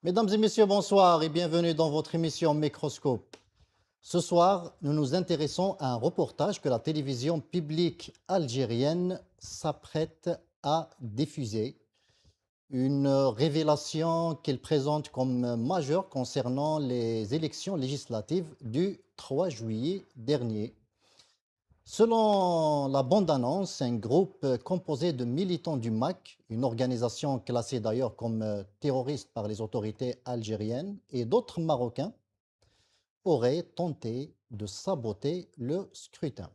Mesdames et messieurs, bonsoir et bienvenue dans votre émission Microscope. Ce soir, nous nous intéressons à un reportage que la télévision publique algérienne s'apprête à diffuser. Une révélation qu'elle présente comme majeure concernant les élections législatives du 3 juillet dernier. Selon la bande-annonce, un groupe composé de militants du MAC, une organisation classée d'ailleurs comme terroriste par les autorités algériennes, et d'autres Marocains auraient tenté de saboter le scrutin.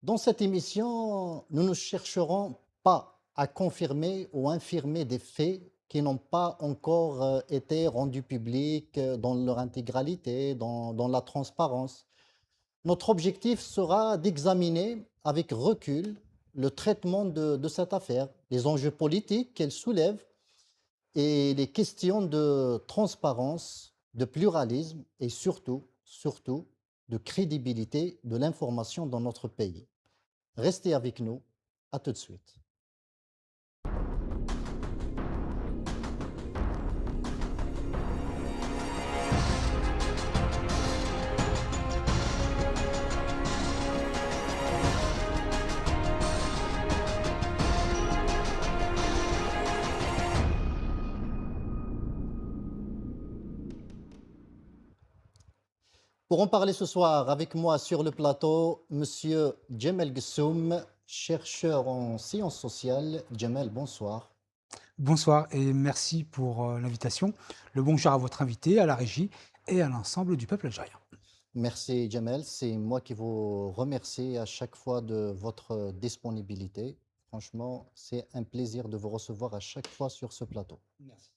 Dans cette émission, nous ne chercherons pas à confirmer ou infirmer des faits qui n'ont pas encore été rendus publics dans leur intégralité, dans la transparence. Notre objectif sera d'examiner avec recul le traitement de cette affaire, les enjeux politiques qu'elle soulève et les questions de transparence, de pluralisme et surtout, de crédibilité de l'information dans notre pays. Restez avec nous, à tout de suite. Pour en parler ce soir avec moi sur le plateau, Monsieur Djemel Gessoum, chercheur en sciences sociales. Djemel, bonsoir. Bonsoir et merci pour l'invitation. Le bonjour à votre invité, à la régie et à l'ensemble du peuple algérien. Merci Djemel, c'est moi qui vous remercie à chaque fois de votre disponibilité. Franchement, c'est un plaisir de vous recevoir à chaque fois sur ce plateau. Merci.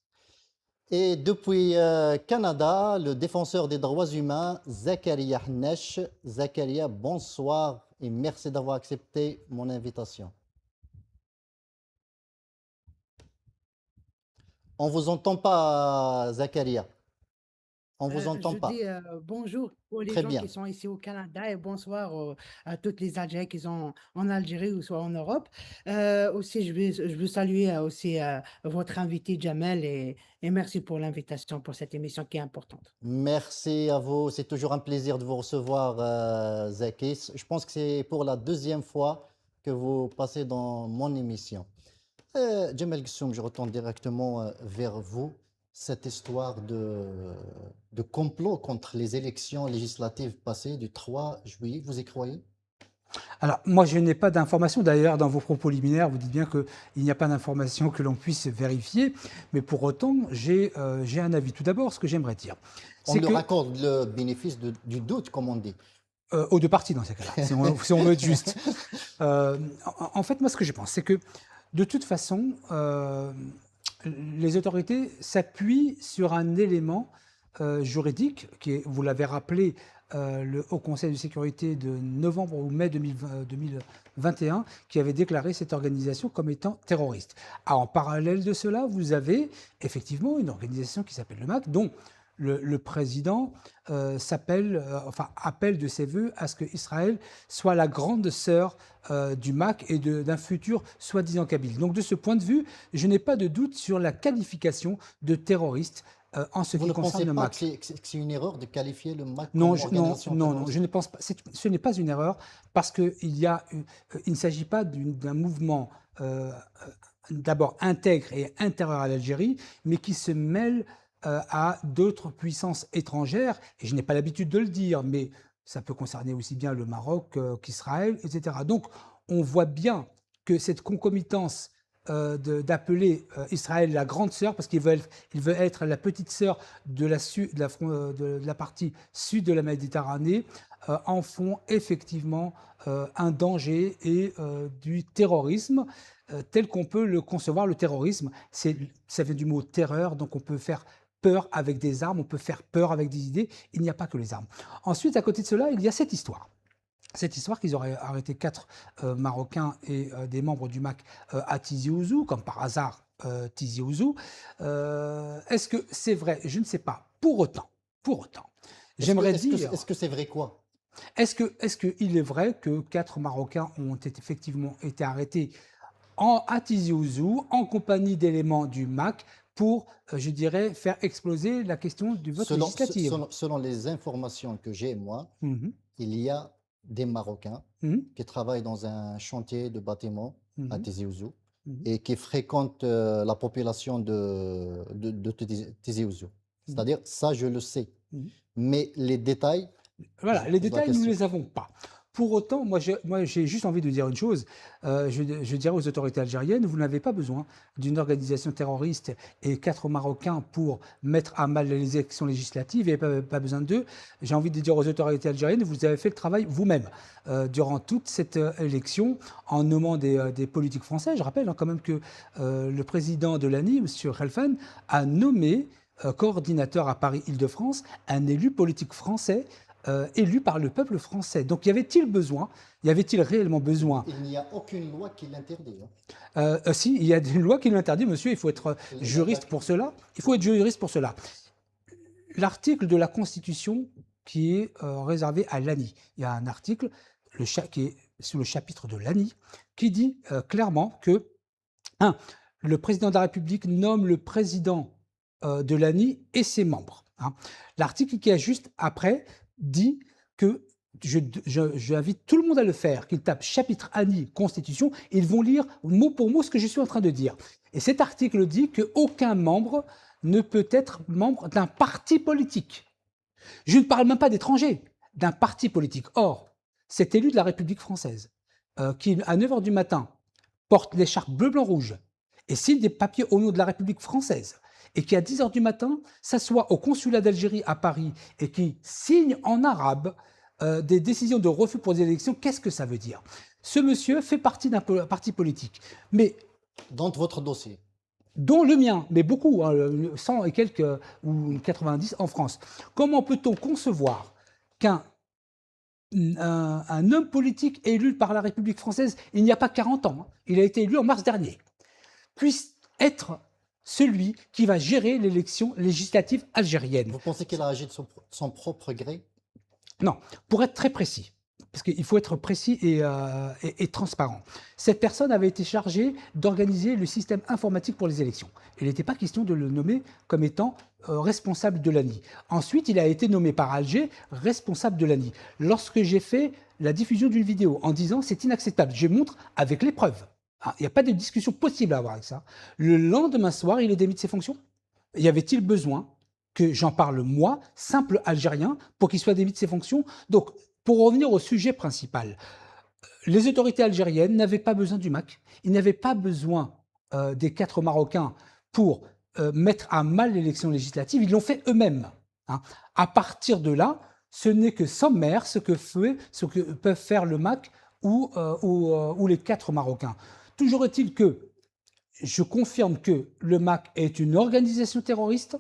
Et depuis Canada, le défenseur des droits humains, Zakaria Hnesh. Zakaria, bonsoir et merci d'avoir accepté mon invitation. On vous entend pas, Zakaria. On vous entend Je pas. dis bonjour pour les Très gens qui bien. sont ici au Canada et bonsoir à toutes les Algériens qui sont en Algérie ou soit en Europe. Aussi, je veux saluer aussi votre invité Jamel et merci pour l'invitation pour cette émission qui est importante. Merci à vous. C'est toujours un plaisir de vous recevoir, Zaki. Je pense que c'est pour la deuxième fois que vous passez dans mon émission. Djemel Gessoum, je retourne directement vers vous. Cette histoire de complot contre les élections législatives passées du 3 juillet, vous y croyez? Alors, moi, je n'ai pas d'informations. D'ailleurs, dans vos propos liminaires, vous dites bien qu'il n'y a pas d'informations que l'on puisse vérifier. Mais pour autant, j'ai un avis. Tout d'abord, ce que j'aimerais dire, On c'est leur que, accorde le bénéfice du doute, comme on dit. aux deux parties dans ces cas-là, si on veut être juste. En fait, moi, ce que je pense, c'est que, de toute façon, les autorités s'appuient sur un élément juridique, qui est, vous l'avez rappelé, le Haut Conseil de sécurité de novembre ou mai 2021, qui avait déclaré cette organisation comme étant terroriste. Alors, en parallèle de cela, vous avez effectivement une organisation qui s'appelle le MAC, dont le président appelle de ses voeux à ce qu'Israël soit la grande sœur du MAC et d'un futur soi-disant kabyle. Donc de ce point de vue, je n'ai pas de doute sur la qualification de terroriste en ce Vous qui ne concerne pensez le pas que MAC. c'est une erreur de qualifier le MAC Non, comme organisation non, je terroriste? ne pense pas. Ce n'est pas une erreur parce il ne s'agit pas d'un mouvement d'abord intègre et intérieur à l'Algérie, mais qui se mêle à d'autres puissances étrangères. Et je n'ai pas l'habitude de le dire, mais ça peut concerner aussi bien le Maroc qu'Israël, etc. Donc, on voit bien que cette concomitance d'appeler Israël la grande sœur, parce il veut être la petite sœur de la partie sud de la Méditerranée, en font effectivement un danger et du terrorisme tel qu'on peut le concevoir. Le terrorisme, ça vient du mot terreur, donc on peut faire peur avec des armes, on peut faire peur avec des idées, il n'y a pas que les armes. Ensuite, à côté de cela, il y a cette histoire. Cette histoire qu'ils auraient arrêté 4 Marocains et des membres du MAC à Tizi Ouzou, comme par hasard Tizi Ouzou. Est-ce que c'est vrai? Je ne sais pas. Pour autant, j'aimerais dire, Est-ce que c'est vrai quoi? est-ce qu'il est vrai que 4 Marocains ont effectivement été arrêtés à Tizi Ouzou en compagnie d'éléments du MAC pour, je dirais, faire exploser la question du vote législatif. Selon les informations que j'ai, moi, Mhm, il y a des Marocains mhm, qui travaillent dans un chantier de bâtiment à mhm, Tizi Ouzou mhm, et qui fréquentent la population de Tizi Ouzou. mhm, C'est-à-dire, ça, je le sais. mhm. Mais les détails, je Voilà, vous les pose la détails, nous ne question. les avons pas. Pour autant, j'ai juste envie de dire une chose. Je dirais aux autorités algériennes, vous n'avez pas besoin d'une organisation terroriste et 4 Marocains pour mettre à mal les élections législatives. Il n'y avait pas besoin d'eux. J'ai envie de dire aux autorités algériennes, vous avez fait le travail vous-même durant toute cette élection en nommant des politiques français. Je rappelle quand même que le président de l'ANI, M. Khelfan, a nommé coordinateur à Paris-Île-de-France un élu politique français élu par le peuple français. Donc y avait-il réellement besoin? Il n'y a aucune loi qui l'interdit, hein. Si, il y a une loi qui l'interdit, monsieur, il faut être juriste pour cela. Il faut être juriste pour cela. L'article de la Constitution qui est réservé à l'ANI, il y a un article qui est sur le chapitre de l'ANI qui dit clairement que, un, le président de la République nomme le président de l'ANI et ses membres, hein. L'article qui est juste après dit que j'invite tout le monde à le faire, qu'il tape chapitre ANI Constitution, et ils vont lire mot pour mot ce que je suis en train de dire. Et cet article dit qu'aucun membre ne peut être membre d'un parti politique. Je ne parle même pas d'étrangers, d'un parti politique. Or, cet élu de la République française, qui à 9 h du matin porte l'écharpe bleu, blanc, rouge et signe des papiers au nom de la République française, et qui à 10 h du matin s'assoit au consulat d'Algérie à Paris et qui signe en arabe des décisions de refus pour des élections, qu'est-ce que ça veut dire? Ce monsieur fait partie d'un parti politique, mais Dans votre dossier. dont le mien, mais beaucoup, hein, 100 et quelques ou 90 en France. Comment peut-on concevoir qu'un un homme politique élu par la République française, il n'y a pas 40 ans, hein, il a été élu en mars dernier, puisse être celui qui va gérer l'élection législative algérienne? Vous pensez qu'il a agi de son propre gré? Non, pour être très précis, parce qu'il faut être précis et transparent. Cette personne avait été chargée d'organiser le système informatique pour les élections. Il n'était pas question de le nommer comme étant responsable de l'ANI. Ensuite, il a été nommé par Alger responsable de l'ANI. Lorsque j'ai fait la diffusion d'une vidéo en disant c'est inacceptable, je montre avec les preuves. Ah, il n'y a pas de discussion possible à avoir avec ça. Le lendemain soir, il est démis de ses fonctions. Y avait-il besoin que j'en parle moi, simple Algérien, pour qu'il soit démis de ses fonctions? Donc, pour revenir au sujet principal, les autorités algériennes n'avaient pas besoin du MAC, ils n'avaient pas besoin des 4 Marocains pour mettre à mal l'élection législative, ils l'ont fait eux-mêmes, hein. À partir de là, ce n'est que sommaire ce que peuvent faire le MAC ou les 4 Marocains. Toujours est-il que je confirme que le MAC est une organisation terroriste,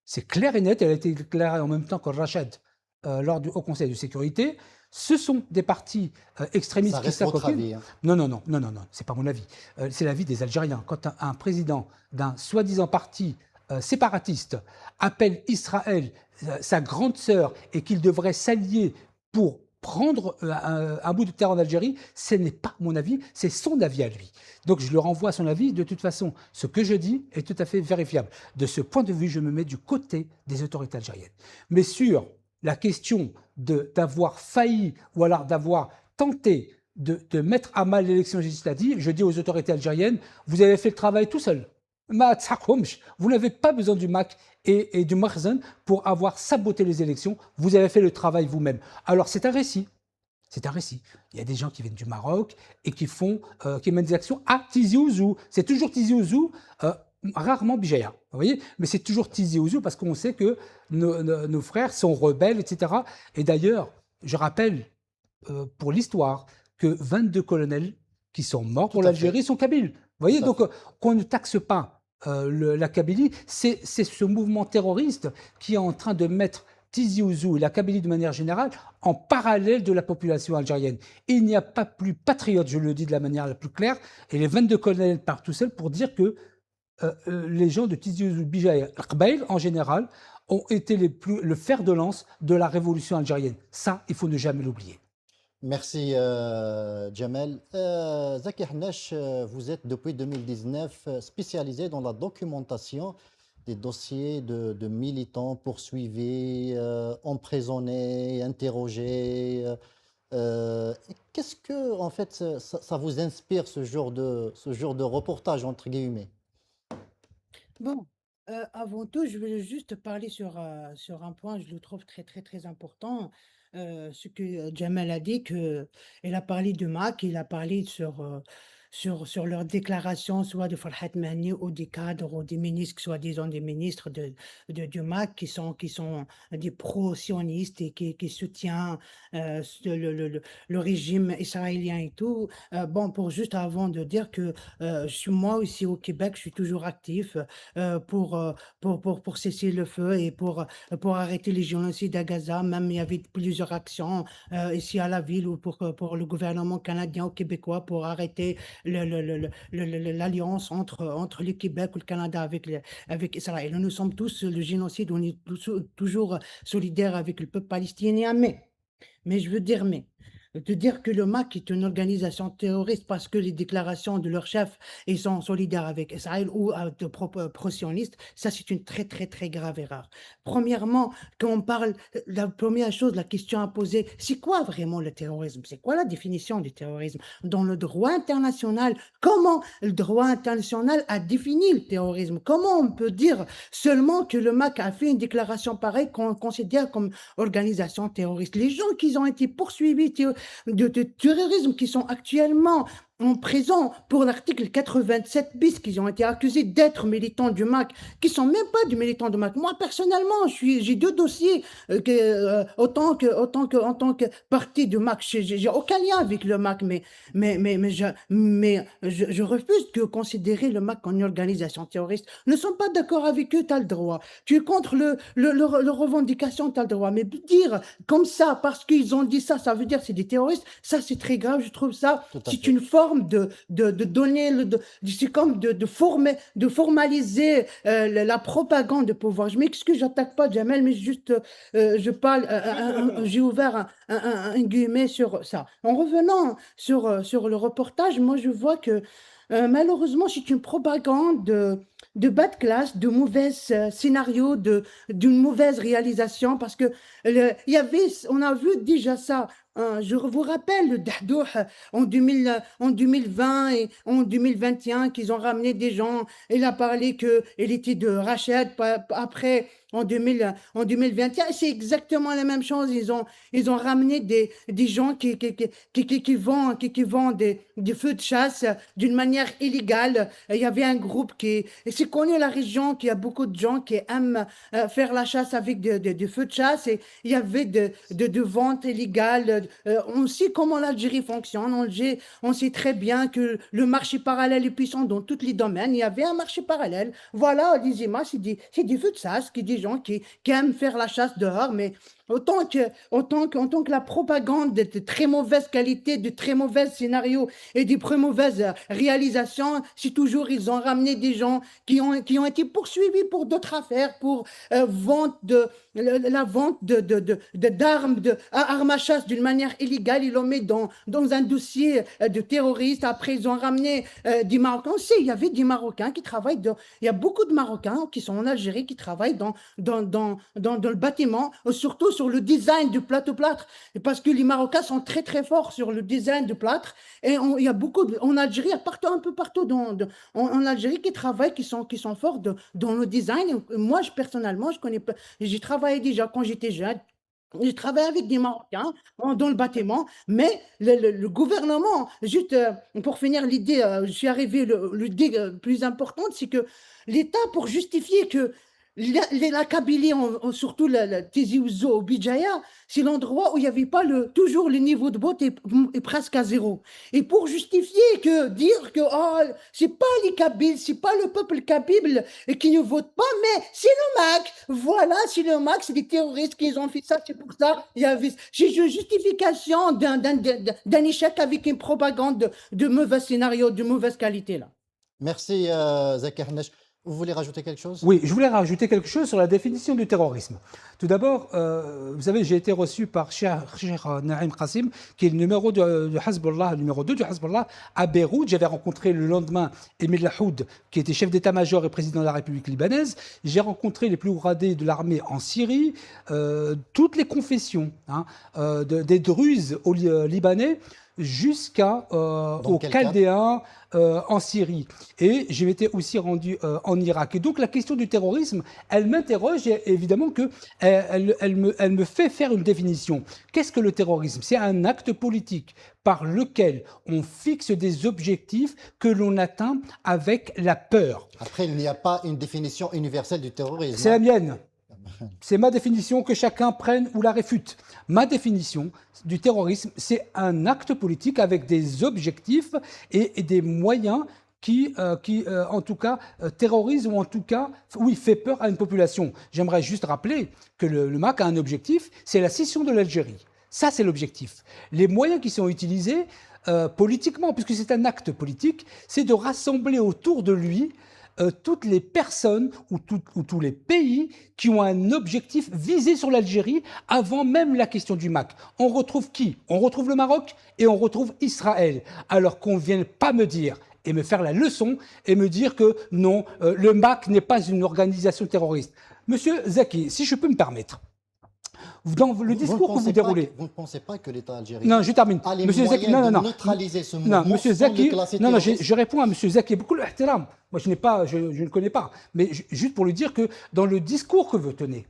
c'est clair et net, elle a été déclarée en même temps que Rachad lors du Haut Conseil de sécurité. Ce sont des partis Ça extrémistes qui reste votre s'accoquinent. avis, hein. Non, non, non, non, non, non, c'est pas mon avis. C'est l'avis des Algériens. Quand un président d'un soi-disant parti séparatiste appelle Israël sa grande sœur et qu'il devrait s'allier pour prendre un bout de terre en Algérie, ce n'est pas mon avis, c'est son avis à lui. Donc je le renvoie à son avis. De toute façon, ce que je dis est tout à fait vérifiable. De ce point de vue, je me mets du côté des autorités algériennes. Mais sur la question d'avoir failli ou alors d'avoir tenté de mettre à mal l'élection législative, je dis aux autorités algériennes, vous avez fait le travail tout seul. Vous n'avez pas besoin du MAC et du Makhzen pour avoir saboté les élections. Vous avez fait le travail vous-même. Alors c'est un récit. C'est un récit. Il y a des gens qui viennent du Maroc et qui mènent des actions à Tizi Ouzou. C'est toujours Tizi Ouzou, rarement Bijaya. Vous voyez? Mais c'est toujours Tizi Ouzou parce qu'on sait que nos frères sont rebelles, etc. Et d'ailleurs, je rappelle pour l'histoire que 22 colonels qui sont morts Tout pour à fait. l'Algérie sont kabyles. Vous voyez? Tout à Donc fait. qu'on ne taxe pas la Kabylie, c'est ce mouvement terroriste qui est en train de mettre Tizi Ouzou et la Kabylie de manière générale en parallèle de la population algérienne. Il n'y a pas plus patriote, je le dis de la manière la plus claire, et les 22 colonels partent tout seuls pour dire que les gens de Tizi Ouzou, Bija et Qbaïl en général ont été le fer de lance de la révolution algérienne. Ça, il faut ne jamais l'oublier. Merci Jamel. Zaki Hnash, vous êtes depuis 2019 spécialisé dans la documentation des dossiers de militants poursuivis, emprisonnés, interrogés. Qu'est-ce que, en fait, ça vous inspire, ce genre de reportage, entre guillemets? Bon, avant tout, je voulais juste parler sur un point, je le trouve très, très, très important. Ce que, Jamel a dit que il a parlé de Mac, il a parlé sur leurs déclarations, soit de Farhat Mahni ou des cadres ou des ministres, soi-disant des ministres du MAC qui sont des pro-sionistes et qui soutient, le régime israélien et tout. Bon, pour juste avant de dire que, je suis moi aussi au Québec, je suis toujours actif, pour, pour cesser le feu et pour arrêter les génocides à Gaza. Même il y avait plusieurs actions ici à la ville ou pour le gouvernement canadien ou québécois pour arrêter l'alliance entre le Québec ou le Canada avec Israël. Nous sommes tous le génocide, on est toujours solidaires avec le peuple palestinien, mais je veux dire, de dire que le MAC est une organisation terroriste parce que les déclarations de leur chef, ils sont solidaires avec Israël ou de pro-sionistes, ça c'est une très très très grave erreur. Premièrement, quand on parle, la première chose, la question à poser, c'est quoi vraiment le terrorisme? C'est quoi la définition du terrorisme? Dans le droit international, comment le droit international a défini le terrorisme? Comment on peut dire seulement que le MAC a fait une déclaration pareille qu'on considère comme organisation terroriste? Les gens qui ont été poursuivis de terrorisme qui sont actuellement en prison pour l'article 87 bis, qui ont été accusés d'être militants du MAC, qui sont même pas du militant du MAC. Moi, personnellement, j'ai deux dossiers en tant que parti du MAC. J'ai aucun lien avec le MAC, je refuse de considérer le MAC comme une organisation terroriste. Ne sont pas d'accord avec eux, tu as le droit. Tu es contre le revendication, tu as le droit. Mais dire comme ça, parce qu'ils ont dit ça, ça veut dire que c'est des terroristes, ça c'est très grave, je trouve ça, Tout à c'est fait. une forme de donner, c'est comme de formaliser la propagande de pouvoir. Je m'excuse, j'attaque pas Jamel, mais juste, je parle, j'ai ouvert un guillemet sur ça. En revenant sur le reportage, moi je vois que malheureusement c'est une propagande de bas de classe, de mauvais scénarios, d'une mauvaise réalisation, parce que on a vu déjà ça. Hein, je vous rappelle le Dahdouh en 2020 et en 2021 qu'ils ont ramené des gens. Il a parlé qu'il était de Rachid après en 2021. C'est exactement la même chose. Ils ont ramené des gens qui vendent des feux de chasse d'une manière illégale. Il y avait un groupe et c'est connu la région, qu'il y a beaucoup de gens qui aiment faire la chasse avec des feux de chasse et il y avait de ventes illégales. On sait comment l'Algérie fonctionne. On sait très bien que le marché parallèle est puissant dans tous les domaines. Il y avait un marché parallèle. Voilà, les images, c'est des feux de chasse, des gens qui aiment faire la chasse dehors, mais en tant que la propagande de très mauvaise qualité, de très mauvais scénarios et de très mauvaises réalisations, c'est toujours, ils ont ramené des gens qui ont été poursuivis pour d'autres affaires, pour la vente d'armes, armes à chasse d'une manière illégale. Ils l'ont mis dans un dossier de terroristes. Après, ils ont ramené des Marocains. On sait, il y avait des Marocains qui travaillent. Il y a beaucoup de Marocains qui sont en Algérie qui travaillent dans le bâtiment, surtout sur le design du plateau-plâtre. Parce que les Marocains sont très, très forts sur le design du plâtre. Et il y a beaucoup, en Algérie, partout, un peu partout en Algérie qui travaillent, qui sont forts dans le design. Et moi, personnellement, je connais pas. J'ai travaillé déjà quand j'étais jeune. J'ai travaillé avec des Marocains dans le bâtiment, mais le gouvernement, juste pour finir l'idée, je suis arrivé, l'idée plus importante, c'est que l'État, pour justifier que la Kabylie, surtout la Tizi Ouzou au Bijaya, c'est l'endroit où il n'y avait pas toujours le niveau de botte est presque à zéro. Et pour justifier dire que oh, c'est pas les Kabyles, c'est pas le peuple kabyle qui ne vote pas, mais c'est le MAC. Voilà, c'est le MAC, c'est des terroristes qui ont fait ça, c'est pour ça. J'ai une justification d'un échec avec une propagande de mauvais scénario, de mauvaise qualité là. Merci, Zaki Harnech. Vous voulez rajouter quelque chose? Oui, je voulais rajouter quelque chose sur la définition du terrorisme. Tout d'abord, vous savez, j'ai été reçu par Cheikh Naïm Qassim, qui est le numéro de Hezbollah, le numéro 2 du Hezbollah, à Beyrouth. J'avais rencontré le lendemain Émile Lahoud, qui était chef d'état-major et président de la République libanaise. J'ai rencontré les plus hauts gradés de l'armée en Syrie, toutes les confessions, hein, des Druzes aux Libanais jusqu'à Dans aux quel cadre? Chaldéens en Syrie. Et je m'étais aussi rendu en Irak. Et donc la question du terrorisme, elle m'interroge et évidemment que elle me fait faire une définition. Qu'est-ce que le terrorisme? C'est un acte politique par lequel on fixe des objectifs que l'on atteint avec la peur. Après, il n'y a pas une définition universelle du terrorisme, C'est la hein. mienne. C'est ma définition, que chacun prenne ou la réfute. Ma définition du terrorisme, c'est un acte politique avec des objectifs et des moyens qui en tout cas, terrorisent ou en tout cas, oui, fait peur à une population. J'aimerais juste rappeler que le MAC a un objectif, c'est la scission de l'Algérie. Ça, c'est l'objectif. Les moyens qui sont utilisés politiquement, puisque c'est un acte politique, c'est de rassembler autour de lui toutes les personnes ou tous les pays qui ont un objectif visé sur l'Algérie avant même la question du MAC. On retrouve qui? On retrouve le Maroc et on retrouve Israël. Alors qu'on ne vienne pas me dire et me faire la leçon et me dire que non, le MAC n'est pas une organisation terroriste. Monsieur Zaki, si je peux me permettre, dans le discours que vous déroulez. Vous ne pensez pas que l'État Non, algérien je termine. a les Monsieur Zaki, moyens non, de non, non. neutraliser ce Non, mouvement Monsieur sans le Zaki, classer non, non, terroriste? je réponds à Monsieur Zaki, beaucoup l'ihtiram. Moi, je ne le connais pas. Mais juste pour lui dire que dans le discours que vous tenez,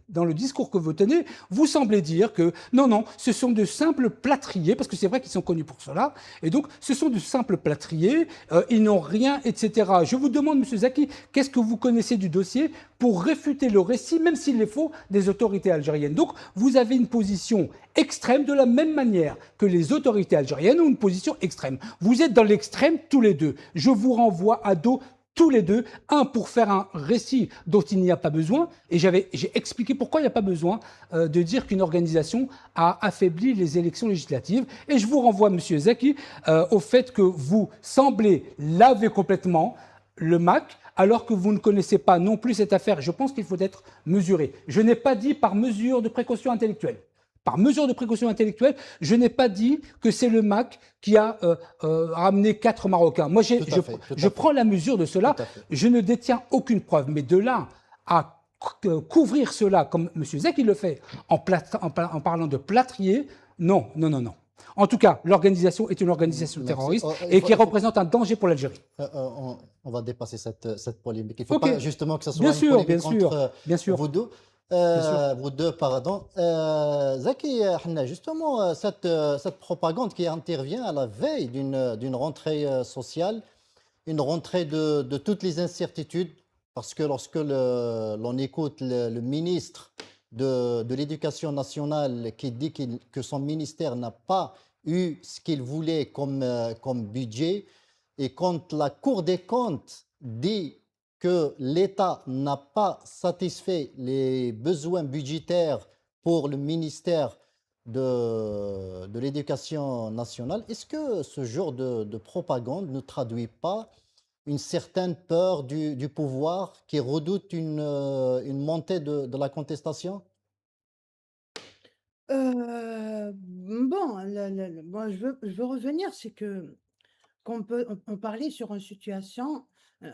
vous semblez dire que non, non, ce sont de simples plâtriers, parce que c'est vrai qu'ils sont connus pour cela, et donc ce sont de simples plâtriers, ils n'ont rien, etc. Je vous demande, Monsieur Zaki, qu'est-ce que vous connaissez du dossier pour réfuter le récit, même s'il est faux, des autorités algériennes. Donc, vous avez une position extrême de la même manière que les autorités algériennes ont une position extrême. Vous êtes dans l'extrême tous les deux. Je vous renvoie à dos tous les deux, un pour faire un récit dont il n'y a pas besoin, et j'ai expliqué pourquoi il n'y a pas besoin de dire qu'une organisation a affaibli les élections législatives, et je vous renvoie, Monsieur Zaki, au fait que vous semblez laver complètement le MAC, alors que vous ne connaissez pas non plus cette affaire. Je pense qu'il faut être mesuré. Je n'ai pas dit par mesure de précaution intellectuelle. Par mesure de précaution intellectuelle, je n'ai pas dit que c'est le MAC qui a ramené 4 Marocains. Moi, je prends la mesure de cela. Je ne détiens aucune preuve. Mais de là à couvrir cela, comme M. Zeki le fait, en parlant de plâtrier, non, non, non, non. En tout cas, l'organisation est une organisation terroriste et qui représente un danger pour l'Algérie. On va dépasser cette polémique. Il ne faut pas justement que ce soit une polémique entre vous deux. Vous deux, pardon. Zaki, justement, cette propagande qui intervient à la veille d'une rentrée sociale, une rentrée de toutes les incertitudes, parce que lorsque l'on écoute le ministre de l'Éducation nationale qui dit que son ministère n'a pas eu ce qu'il voulait comme budget, et quand la Cour des comptes dit que l'État n'a pas satisfait les besoins budgétaires pour le ministère de l'Éducation nationale, est-ce que ce genre de propagande ne traduit pas une certaine peur du pouvoir qui redoute une montée de la contestation? Bon, bon, je veux revenir, c'est que on parlait sur une situation, heu,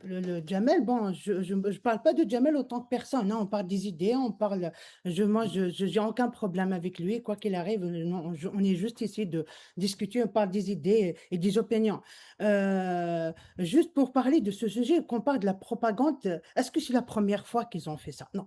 le Jamel, bon, je parle pas de Jamel autant que personne, hein, on parle des idées, on parle moi, je j'ai aucun problème avec lui, quoi qu'il arrive, non, on est juste ici de discuter, on parle des idées et des opinions. Juste pour parler de ce sujet, qu'on parle de la propagande, est-ce que c'est la première fois qu'ils ont fait ça? Non.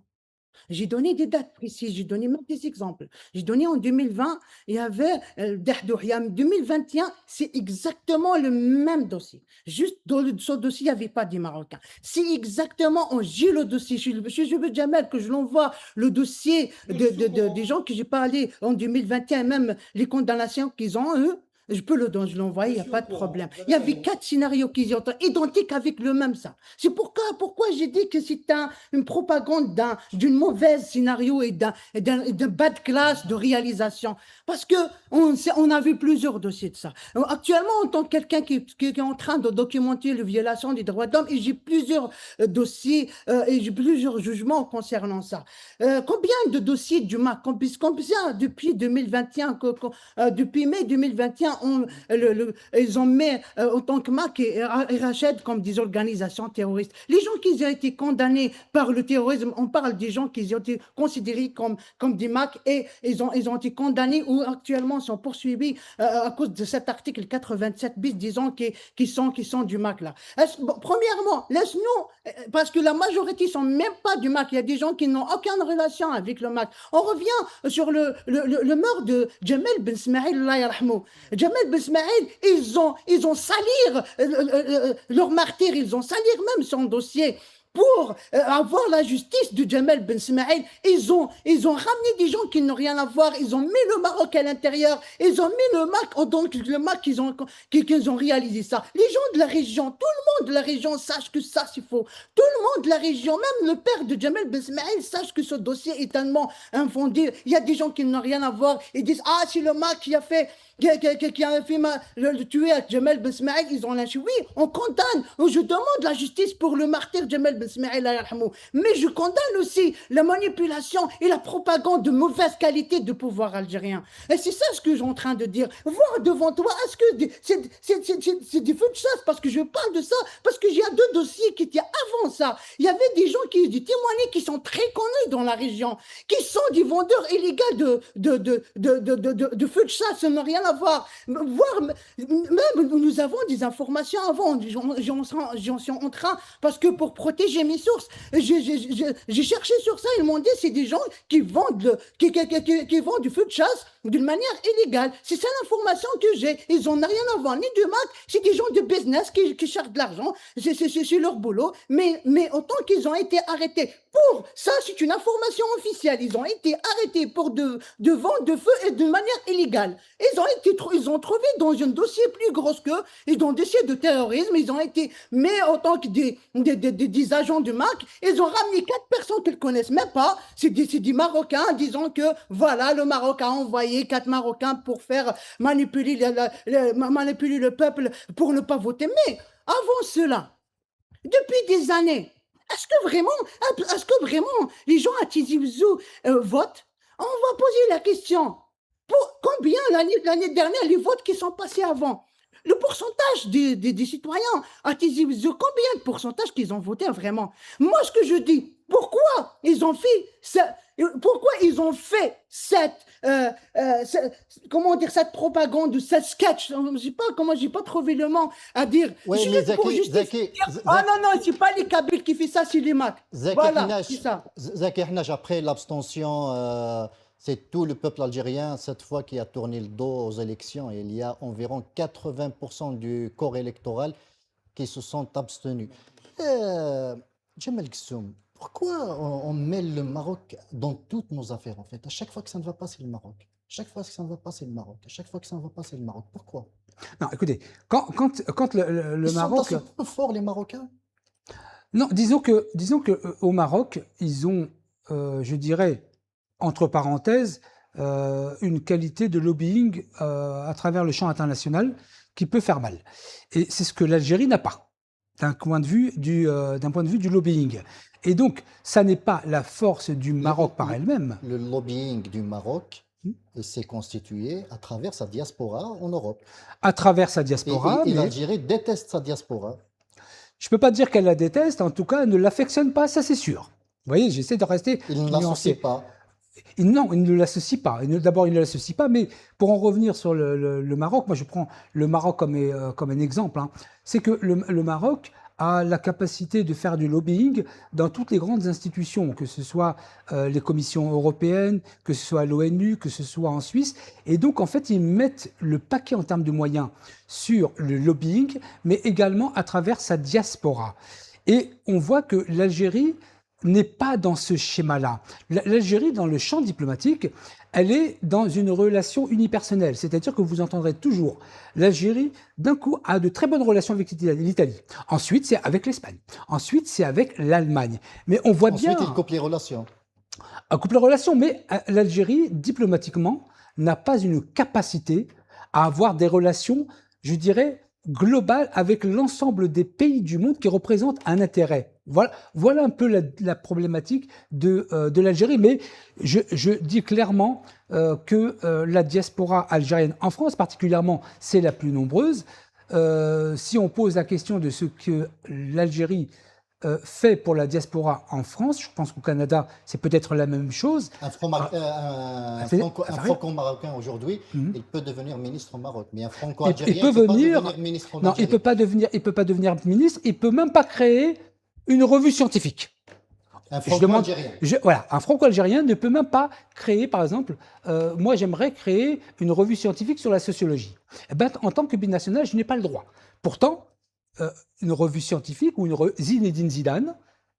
J'ai donné des dates précises, j'ai donné même des exemples. J'ai donné en 2020, il y avait Dahdouhia. 2021, c'est exactement le même dossier. Juste dans ce dossier, il n'y avait pas des Marocains. C'est exactement, j'ai le dossier, je veux Jamel que je l'envoie, le dossier des gens que j'ai parlé en 2021, même les condamnations qu'ils ont, eux. Je peux je l'envoyer, il n'y a pas de problème. Il y avait 4 scénarios qui sont identiques avec le même ça. C'est pourquoi j'ai dit que c'est une propagande d'une mauvaise scénario et d'un bad class de réalisation. Parce que on a vu plusieurs dossiers de ça. Actuellement, en tant que quelqu'un qui est en train de documenter les violations des droits de l'homme, et j'ai plusieurs dossiers et j'ai plusieurs jugements concernant ça. Combien de dossiers du MAC, combien depuis 2021, depuis mai 2021, ils ont mis en tant que MAC et Rachid comme des organisations terroristes. Les gens qui ont été condamnés par le terrorisme, on parle des gens qui ont été considérés comme des MAC et ils ont été condamnés ou actuellement sont poursuivis à cause de cet article 87 bis disons qui sont du MAC là. Bon, premièrement, laisse-nous, parce que la majorité ne sont même pas du MAC. Il y a des gens qui n'ont aucune relation avec le MAC. On revient sur le meurtre de Jamal Ben Smaïl, Allah yarhamou. Jamal Ben Smaïl, ils ont salir leur martyr, ils ont salir même son dossier pour avoir la justice de Jamal Ben Smaïl. Ils ont ramené des gens qui n'ont rien à voir. Ils ont mis le Maroc à l'intérieur. Ils ont mis le MAC, donc le MAC qu'ils ont réalisé ça. Les gens de la région, tout le monde de la région sache que ça c'est faux. Tout le monde de la région, même le père de Jamal Ben Smaïl, sache que ce dossier est tellement infondé. Il y a des gens qui n'ont rien à voir. Ils disent ah c'est le MAC qui a fait le tuer à Jamal Ben Smaïl, ils ont lâché. Oui, on condamne. Je demande la justice pour le martyr Jamal Ben Smaïl, mais je condamne aussi la manipulation et la propagande de mauvaise qualité du pouvoir algérien. Et c'est ça ce que je suis en train de dire. Voir devant toi, est-ce que c'est des feux de chasse? Parce que je parle de ça, parce que j'ai deux dossiers qui étaient avant ça. Il y avait des gens qui témoignaient qui sont très connus dans la région, qui sont des vendeurs illégaux de feux de chasse, ça n'a rien à voir. Même nous avons des informations avant, j'en suis en train, parce que pour protéger mes sources, j'ai cherché sur ça, ils m'ont dit c'est des gens qui vendent du feu de chasse d'une manière illégale. C'est ça l'information que j'ai. Ils n'ont rien à voir, ni du MAC, c'est des gens de business qui cherchent de l'argent, c'est leur boulot, mais autant qu'ils ont été arrêtés. Pour ça, c'est une information officielle. Ils ont été arrêtés pour de vente de feu et d'une manière illégale. Ils ont trouvé dans un dossier plus gros qu'eux, ils ont un dossier de terrorisme, ils ont été, mais en tant que des agents du MAC, ils ont ramené 4 personnes qu'ils ne connaissent même pas. C'est des Marocains, disant que voilà, le Maroc a envoyé 4 Marocains pour faire manipuler le peuple pour ne pas voter. Mais avant cela, depuis des années, est-ce que vraiment les gens à Tizi Ouzou votent? On va poser la question. Pour combien l'année dernière, les votes qui sont passés avant? Le pourcentage des citoyens à Tizi Ouzou, combien de pourcentage qu'ils ont voté vraiment? Moi, ce que je dis, pourquoi ils ont fait cette propagande, cette sketch, j'ai pas trouvé le mot à dire. Oui, mais Zaki, ah non, c'est pas les Kabyles qui font ça, c'est les MAC. Voilà, c'est ça. Zaki Hnaj, après l'abstention, c'est tout le peuple algérien, cette fois, qui a tourné le dos aux élections. Il y a environ 80% du corps électoral qui se sont abstenus. Djemal Ghessoum, pourquoi on met le Maroc dans toutes nos affaires, en fait? À chaque fois que ça ne va pas, c'est le Maroc. À chaque fois que ça ne va pas, c'est le Maroc. À chaque fois que ça ne va pas, c'est le Maroc. Pourquoi? Non, écoutez, quand le Maroc... Ils sont assez forts, les Marocains. Non, disons que au Maroc, ils ont, je dirais, entre parenthèses, une qualité de lobbying à travers le champ international qui peut faire mal. Et c'est ce que l'Algérie n'a pas, d'un point de vue du lobbying. Et donc, ça n'est pas la force du Maroc par elle-même. Le lobbying du Maroc s'est constitué à travers sa diaspora en Europe. À travers sa diaspora. Et l'Algérie déteste sa diaspora. Je ne peux pas dire qu'elle la déteste, en tout cas, elle ne l'affectionne pas, ça c'est sûr. Vous voyez, j'essaie de rester nuancé. Il ne l'associe pas. Non, il ne l'associe pas. D'abord, il ne l'associe pas, mais pour en revenir sur le Maroc, moi je prends le Maroc comme un exemple, hein. C'est que le Maroc a la capacité de faire du lobbying dans toutes les grandes institutions, que ce soit les commissions européennes, que ce soit l'ONU, que ce soit en Suisse. Et donc, en fait, ils mettent le paquet en termes de moyens sur le lobbying, mais également à travers sa diaspora. Et on voit que l'Algérie n'est pas dans ce schéma-là. L'Algérie, dans le champ diplomatique, elle est dans une relation unipersonnelle, c'est-à-dire que vous entendrez toujours l'Algérie, d'un coup, a de très bonnes relations avec l'Italie. Ensuite, c'est avec l'Espagne. Ensuite, c'est avec l'Allemagne. Mais on voit bien... Ensuite, il coupe les relations. Un couple de relations, mais l'Algérie, diplomatiquement, n'a pas une capacité à avoir des relations, je dirais, globales avec l'ensemble des pays du monde qui représentent un intérêt. Voilà un peu la problématique de l'Algérie. Mais je dis clairement que la diaspora algérienne en France, particulièrement, c'est la plus nombreuse. Si on pose la question de ce que l'Algérie fait pour la diaspora en France, je pense qu'au Canada, c'est peut-être la même chose. Un C'est vrai. franco-marocain aujourd'hui, Mhm. il peut devenir ministre au Maroc, mais un Il franco-algérien peut ne peut pas venir, devenir ministre en non, Algérie. il peut pas devenir ministre, il peut même pas créer une revue scientifique. Un Je demande, franco-algérien. voilà, un franco-algérien ne peut même pas créer, par exemple, moi j'aimerais créer une revue scientifique sur la sociologie. Eh ben, en tant que binational, je n'ai pas le droit. Pourtant, une revue scientifique ou Zinedine Zidane,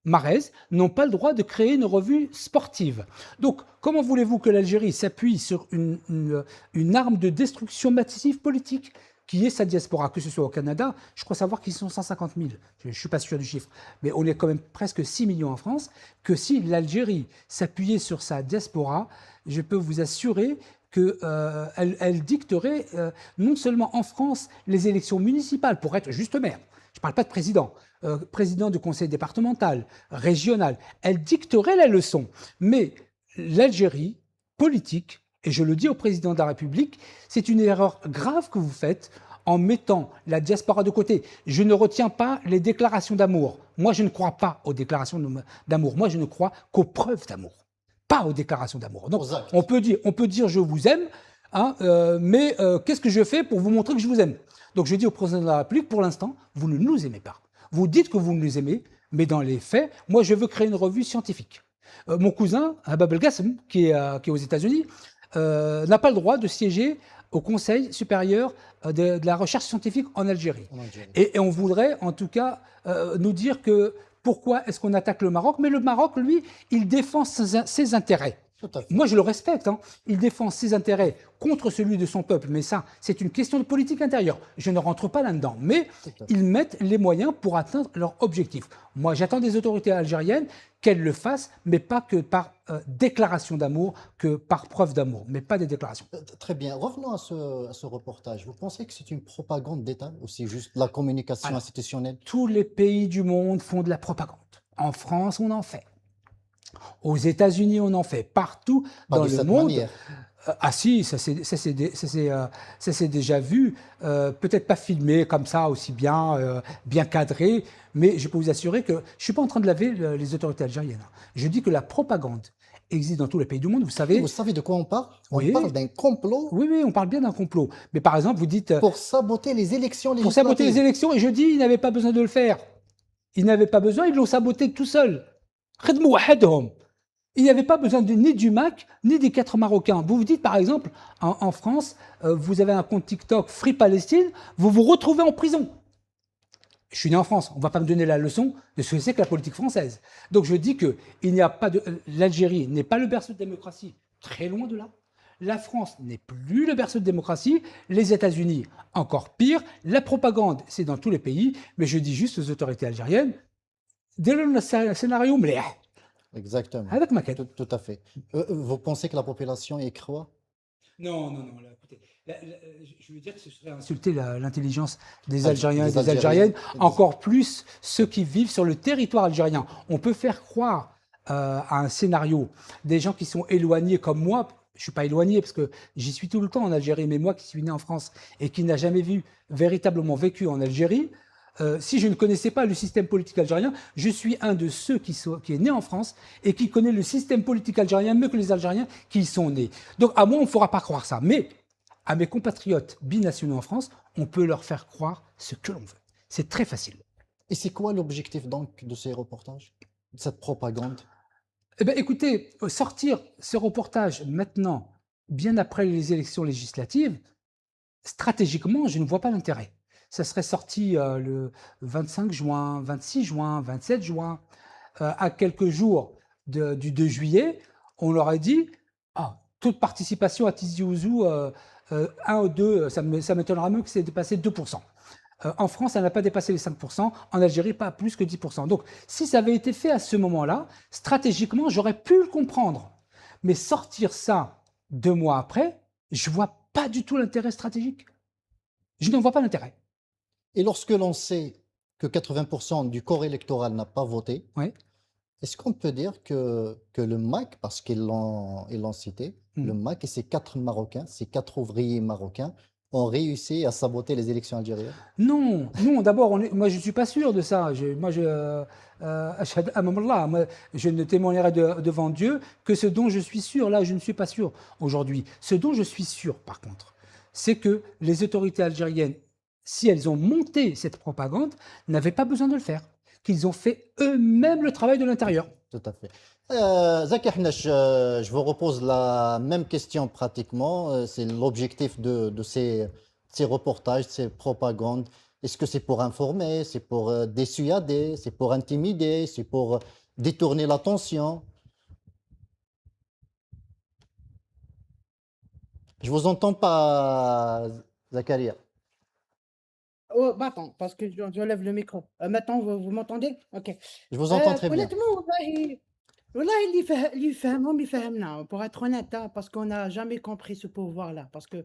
Mahrez, n'ont pas le droit de créer une revue sportive. Donc, comment voulez-vous que l'Algérie s'appuie sur une arme de destruction massive politique qui est sa diaspora, que ce soit au Canada, je crois savoir qu'ils sont 150 000, je ne suis pas sûr du chiffre, mais on est quand même presque 6 millions en France, que si l'Algérie s'appuyait sur sa diaspora, je peux vous assurer qu'elle dicterait non seulement en France les élections municipales pour être juste maire, je ne parle pas de président, président du conseil départemental, régional, elle dicterait la leçon. Mais l'Algérie politique, et je le dis au président de la République, c'est une erreur grave que vous faites en mettant la diaspora de côté. Je ne retiens pas les déclarations d'amour. Moi, je ne crois pas aux déclarations d'amour. Moi, je ne crois qu'aux preuves d'amour, pas aux déclarations d'amour. Donc, Aux actes. on peut dire je vous aime, hein, mais qu'est-ce que je fais pour vous montrer que je vous aime? Donc, je dis au président de la République, pour l'instant, vous ne nous aimez pas. Vous dites que vous nous aimez, mais dans les faits, moi, je veux créer une revue scientifique. Mon cousin, Habab El-Gassem, qui est aux États-Unis, n'a pas le droit de siéger au Conseil supérieur de la recherche scientifique en Algérie. En Algérie. Et on voudrait, en tout cas, nous dire que pourquoi est-ce qu'on attaque le Maroc? Mais le Maroc, lui, il défend ses intérêts. Tout à fait. Moi, je le respecte. Hein. Il défend ses intérêts contre celui de son peuple. Mais ça, c'est une question de politique intérieure. Je ne rentre pas là-dedans. Mais Tout à fait. ils mettent les moyens pour atteindre leur objectif. Moi, j'attends des autorités algériennes qu'elles le fassent, mais pas que par déclaration d'amour, que par preuve d'amour, mais pas des déclarations. Très bien. Revenons à ce reportage. Vous pensez que c'est une propagande d'État ou c'est juste de la communication Alors, institutionnelle? tous les pays du monde font de la propagande. En France, on en fait. Aux États-Unis, on en fait. Partout Pas dans de le cette monde. manière. Ah si, ça c'est déjà vu. Peut-être pas filmé comme ça, aussi bien, bien cadré, mais je peux vous assurer que je ne suis pas en train de laver les autorités algériennes. Je dis que la propagande existe dans tous les pays du monde. Vous Et savez, vous savez de quoi on parle? On oui, parle d'un complot oui, on parle bien d'un complot. Mais par exemple, vous dites pour saboter les élections pour saboter les législatives. élections, et je dis ils n'avaient pas besoin de le faire. Ils n'avaient pas besoin, ils l'ont saboté tout seuls. خدموا وحدهم. Il n'y avait pas besoin ni du MAC, ni des 4 Marocains. Vous vous dites, par exemple, en France, vous avez un compte TikTok Free Palestine, vous vous retrouvez en prison. Je suis né en France, on ne va pas me donner la leçon de ce que c'est que la politique française. Donc je dis que l'Algérie n'est pas le berceau de démocratie, très loin de là. La France n'est plus le berceau de démocratie, les États-Unis encore pire. La propagande, c'est dans tous les pays, mais je dis juste aux autorités algériennes, ديروا لنا scénario مليح. Exactement. هذاك ما كان. Tout à fait. Vous pensez que la population y croit? Non, là, écoutez, je veux dire que ce serait insulter l'intelligence des Ah, Algériens et des des Algériens. Algériennes, encore plus ceux qui vivent sur le territoire algérien. On peut faire croire à un scénario des gens qui sont éloignés comme moi. Je ne suis pas éloigné parce que j'y suis tout le temps en Algérie, mais moi qui suis né en France et qui n'a jamais véritablement vécu en Algérie, si je ne connaissais pas le système politique algérien, je suis un de ceux qui est né en France et qui connaît le système politique algérien mieux que les Algériens qui y sont nés. Donc à moi, on ne fera pas croire ça. Mais à mes compatriotes binationaux en France, on peut leur faire croire ce que l'on veut. C'est très facile. Et c'est quoi l'objectif donc de ces reportages, de cette propagande? Eh bien, écoutez, sortir ce reportage maintenant, bien après les élections législatives, stratégiquement, je ne vois pas l'intérêt. Ça serait sorti le 25 juin, 26 juin, 27 juin. à quelques jours du 2 juillet, on leur a dit ah, taux de participation à Tizi Ouzou, 1 ou 2, ça m'étonnera même que c'est dépassé 2%. En France, ça n'a pas dépassé les 5%, en Algérie, pas plus que 10%. Donc, si ça avait été fait à ce moment-là, stratégiquement, j'aurais pu le comprendre. Mais sortir ça 2 mois après, je ne vois pas du tout l'intérêt stratégique. Je n'en vois pas l'intérêt. Et lorsque l'on sait que 80% du corps électoral n'a pas voté, Oui. est-ce qu'on peut dire que le MAC, parce qu'ils l'ont cité, le MAC et ses 4 Marocains, ces 4 ouvriers marocains, ont réussi à saboter les élections algériennes? Non, non. D'abord, moi, je ne suis pas sûr de ça. Ashhadu an Allah, moi, je ne témoignerai devant Dieu que ce dont je suis sûr. Là, je ne suis pas sûr aujourd'hui. Ce dont je suis sûr, par contre, c'est que les autorités algériennes, si elles ont monté cette propagande, n'avaient pas besoin de le faire. Qu'ils ont fait eux-mêmes le travail de l'intérieur. Tout à fait. Zaki Hnache, je vous repose la même question pratiquement. C'est l'objectif de ces reportages, de ces propagandes. Est-ce que c'est pour informer, c'est pour dissuader, c'est pour intimider, c'est pour détourner l'attention? Je vous entends pas, Zakaria. Oh, bah attends, parce que j'enlève le micro. Maintenant, vous m'entendez? OK. Je vous entends très bien. Honnêtement, والله اللي يفهمهم يفهمنا pour être honnête, hein, parce qu'on n'a jamais compris ce pouvoir-là. Parce que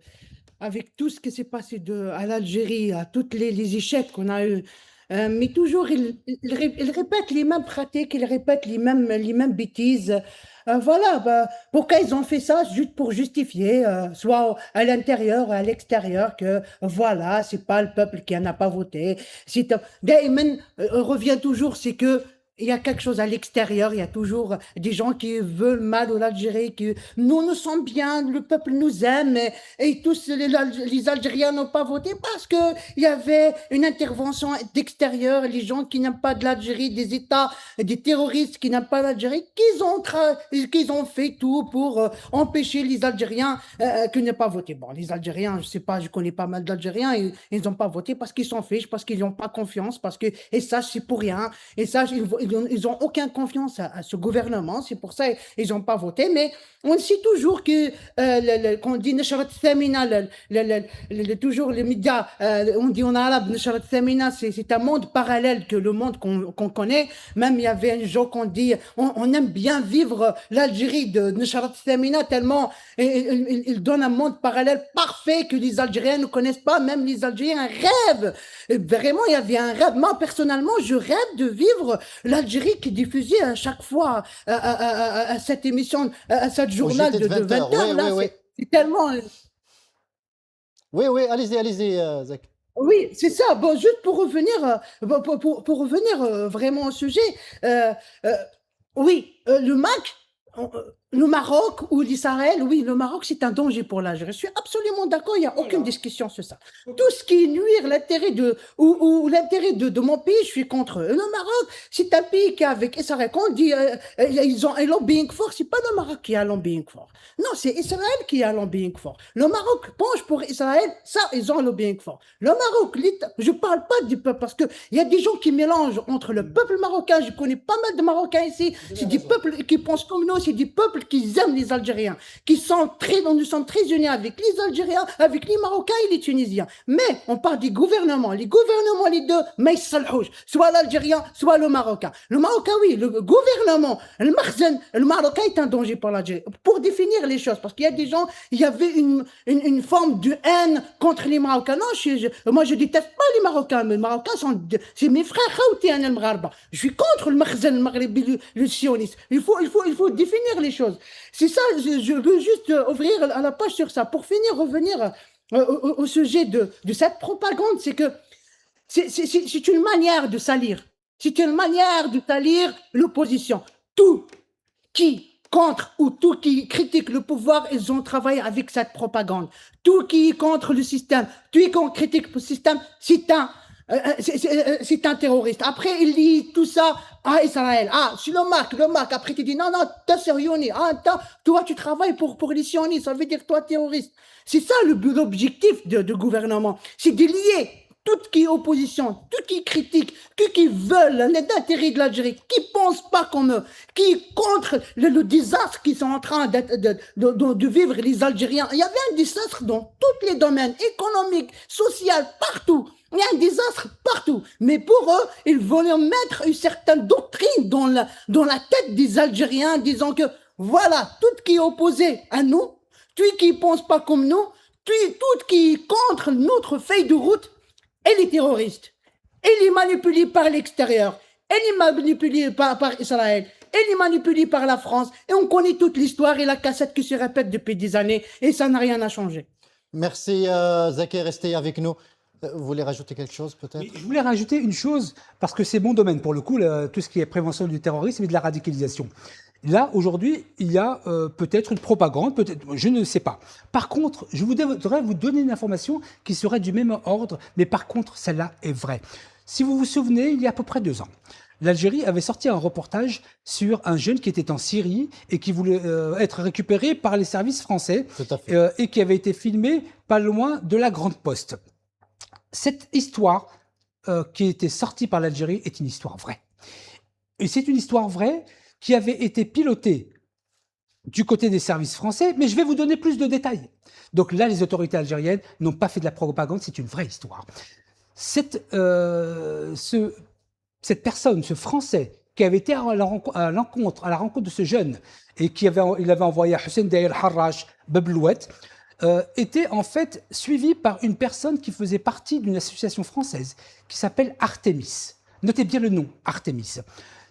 avec tout ce qui s'est passé à l'Algérie, à tous les échecs qu'on a eus, mais toujours ils répètent les mêmes pratiques, ils répètent les mêmes bêtises. Voilà, bah, pourquoi ils ont fait ça? Juste pour justifier, soit à l'intérieur, à l'extérieur, que voilà, c'est pas le peuple qui en a pas voté. Daïman revient toujours, c'est que il y a quelque chose à l'extérieur, il y a toujours des gens qui veulent mal à l'Algérie, qui nous sommes bien, le peuple nous aime, et tous les Algériens n'ont pas voté parce qu'il y avait une intervention d'extérieur, les gens qui n'aiment pas de l'Algérie, des États, des terroristes qui n'aiment pas l'Algérie, qu'ils ont fait tout pour empêcher les Algériens qui n'aient pas voté. Bon, les Algériens, je sais pas, je connais pas mal d'Algériens, ils n'ont pas voté parce qu'ils s'en fichent, parce qu'ils n'ont pas confiance, et ça, c'est pour rien. Et ça, ils ont aucune confiance à ce gouvernement. C'est pour ça qu'ils n'ont pas voté. Mais on sait toujours que, qu'on dit Nashrat Thamina, toujours les médias, on dit en arabe, Nashrat Thamina, c'est un monde parallèle que le monde qu'on connaît. Même il y avait un jour qu'on dit, on aime bien vivre l'Algérie de Nashrat Thamina tellement il donne un monde parallèle parfait que les Algériens ne connaissent pas. Même les Algériens rêvent. Et vraiment, il y avait un rêve. Moi, personnellement, je rêve de vivre l'Algérie qui diffusait à chaque fois à cette émission, à cette Au journal JT de de 20 heures. 20 heures. Oui, Là, oui, oui. c'est tellement. Oui, oui, allez-y, Zak. Oui, c'est ça. Bon, juste pour revenir, pour revenir vraiment au sujet, euh, euh, oui, le Maroc ou l'Israël, oui, le Maroc, c'est un danger pour l'Algérie. Je suis absolument d'accord, il n'y a aucune discussion sur ça. Tout ce qui nuire l'intérêt ou l'intérêt de mon pays, je suis contre eux. Le Maroc, c'est un pays qui, avec Israël, quand on dit ils ont un lobbying fort, c'est pas le Maroc qui a un lobbying fort. Non, c'est Israël qui a un lobbying fort. Le Maroc penche pour Israël, ça, ils ont un lobbying fort. Le Maroc, je parle pas du peuple, parce qu'il y a des gens qui mélangent entre le peuple marocain, je connais pas mal de Marocains ici, c'est des peuples qui pensent comme nous, c'est des peuples qui aiment les Algériens, nous sommes très unis avec les Algériens, avec les Marocains et les Tunisiens. Mais on parle des gouvernements. Les gouvernements, les deux, mais ils s'alhouchent. Soit l'Algérien, soit le Marocain. Le Marocain, oui, le gouvernement, le Marocain est un danger pour l'Algérie. Pour définir les choses, parce qu'il y a des gens, il y avait une forme de haine contre les Marocains. Non, moi, je déteste pas les Marocains, mais les Marocains c'est mes frères. Je suis contre le Makhzen, le sioniste. Il faut définir les choses. C'est ça, je veux juste ouvrir à la page sur ça. Pour finir, revenir au sujet de cette propagande, c'est que c'est une manière de salir. C'est une manière de salir l'opposition. Tout qui contre ou tout qui critique le pouvoir, ils ont travaillé avec cette propagande. Tout qui est contre le système, tout qui critique le système, c'est un terroriste. Après, il dit tout ça à Israël. Ah, c'est le Marc. Après, tu dis non, t'es sérieux. Ah, toi, tu travailles pour les sionistes. Ça veut dire toi, terroriste. C'est ça l'objectif du gouvernement. C'est de lier tout qui est opposition, tout qui critique, tout qui veulent l'intérêt de l'Algérie, qui ne pensent pas comme eux, qui est contre le désastre qu'ils sont en train de vivre les Algériens. Il y avait un désastre dans tous les domaines, économiques, social, partout. Il y a un désastre partout. Mais pour eux, ils veulent mettre une certaine doctrine dans la tête des Algériens, disant que voilà, tout qui est opposé à nous, tout qui ne pense pas comme nous, tout qui est contre notre feuille de route, elle est terroriste. Elle est manipulée par l'extérieur. Elle est manipulée par Israël. Elle est manipulée par la France. Et on connaît toute l'histoire et la cassette qui se répète depuis des années. Et ça n'a rien à changer. Merci, Zaki, restez avec nous. Vous voulez rajouter quelque chose, peut-être? Oui, je voulais rajouter une chose, parce que c'est mon domaine, pour le coup, tout ce qui est prévention du terrorisme et de la radicalisation. Là, aujourd'hui, il y a peut-être une propagande, peut-être, je ne sais pas. Par contre, je voudrais vous donner une information qui serait du même ordre, mais par contre, celle-là est vraie. Si vous vous souvenez, il y a à peu près 2 ans, l'Algérie avait sorti un reportage sur un jeune qui était en Syrie et qui voulait être récupéré par les services français. Tout à fait. Et qui avait été filmé pas loin de la Grande Poste. Cette histoire qui a été sortie par l'Algérie est une histoire vraie. Et c'est une histoire vraie qui avait été pilotée du côté des services français, mais je vais vous donner plus de détails. Donc là, les autorités algériennes n'ont pas fait de la propagande, c'est une vraie histoire. Cette personne, ce Français, qui avait été à la rencontre de ce jeune et il avait envoyé à Hussein Daïr Harrach, Bablouet, était en fait suivi par une personne qui faisait partie d'une association française qui s'appelle Artemis. Notez bien le nom, Artemis.